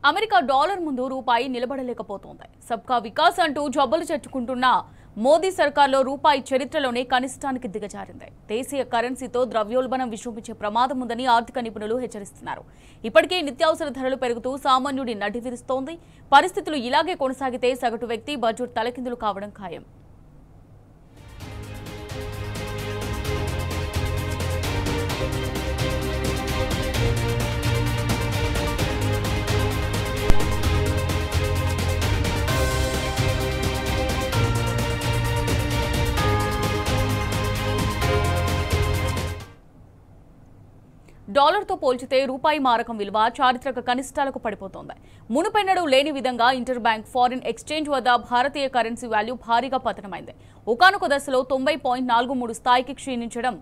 America dollar ముందు రూపాయి నిలబడలేకపోతోంది. సబ్కా వికాస్ అంటూ జబ్బలు చెట్టుకుంటున్న మోదీ సర్కార్లో రూపాయి చరిత్రలోనే కనిష్టానికి దిగజారింది. దేశీయ కరెన్సీతో ద్రవ్యోల్బణం విజృంభించే ప్రమాదం ఉందని ఆర్థిక నిపుణులు హెచ్చరిస్తున్నారు. ఇప్పటికే నిత్యావసర ధరలు పెరుగుతూ సామాన్యుడి నడ్డి విరుస్తోంది. పరిస్థితులు ఇలాగే కొనసాగితే సగటు వ్యక్తి బడ్జెట్ తలకిందులు కావడం ఖాయం. డాలర్తో పోల్చితే రూపాయి మారకం విలువ చారిత్రక కనిష్టాలకు పడిపోతోంది. మునుపెన్నడూ లేని విధంగా ఇంటర్ బ్యాంక్ ఫారిన్ ఎక్స్చేంజ్ వద్ద భారతీయ కరెన్సీ వాల్యూ భారీగా పతనమైంది. ఒకానొక దశలో 90.43 స్థాయికి క్షీణించడం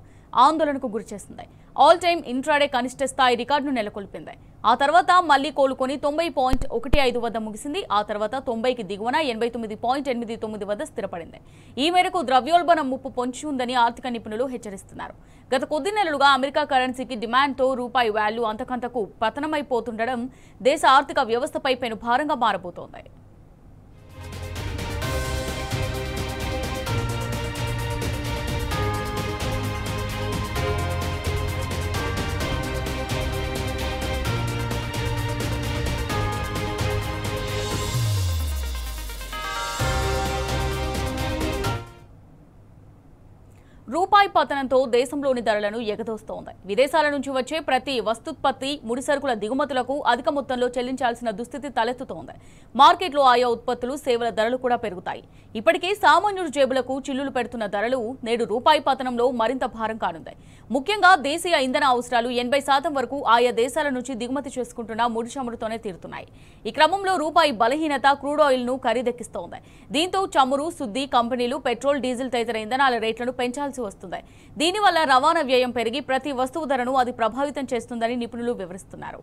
ఆందోళనకు గురిచేసింది. ఆల్ టైమ్ ఇంట్రాడే కనిష్ట స్థాయి రికార్డును నెలకొల్పింది. ఆ తర్వాత మళ్లీ కోలుకొని 90.15 వద్ద ముగిసింది. ఆ తర్వాత 90కి దిగువన 89.89 వద్ద స్థిరపడింది. ఈ మేరకు ద్రవ్యోల్బణం ముప్పు పొంచి ఉందని ఆర్థిక నిపుణులు హెచ్చరిస్తున్నారు. గత కొద్ది నెలలుగా అమెరికా కరెన్సీకి డిమాండ్తో రూపాయి వాల్యూ అంతకంతకు పతనమైపోతుండడం దేశ ఆర్థిక వ్యవస్థపై పెనుభారంగా మారబోతోంది. రూపాయి పతనంతో దేశంలోని ధరలను ఎగదోస్తోంది. విదేశాల నుంచి వచ్చే ప్రతి వస్తుత్పత్తి, ముడిసరుకుల దిగుమతులకు అధిక మొత్తంలో చెల్లించాల్సిన దుస్థితి తలెత్తుతోంది. మార్కెట్లో ఆయా ఉత్పత్తులు, సేవల ధరలు కూడా పెరుగుతాయి. ఇప్పటికే సామాన్యుడి జేబులకు చిల్లులు పెడుతున్న ధరలు నేడు రూపాయి పతనంలో మరింత భారం కానుంది. ముఖ్యంగా దేశీయ ఇంధన అవసరాలు 80% వరకు ఆయా దేశాల నుంచి దిగుమతి చేసుకుంటున్న ముడి చమురుతోనే తీరుతున్నాయి. ఈ క్రమంలో రూపాయి బలహీనత క్రూడ్ ఆయిల్ ను ఖరీదెక్కిస్తోంది. దీంతో చమురు, శుద్ధి కంపెనీలు పెట్రోల్, డీజిల్ తదితర ఇంధనాల రేట్లను పెంచాల్సి వస్తుంది. దీనివల్ల రవాణా వ్యయం పెరిగి ప్రతి వస్తువు ధరను అది ప్రభావితం చేస్తుందని నిపుణులు వివరిస్తున్నారు.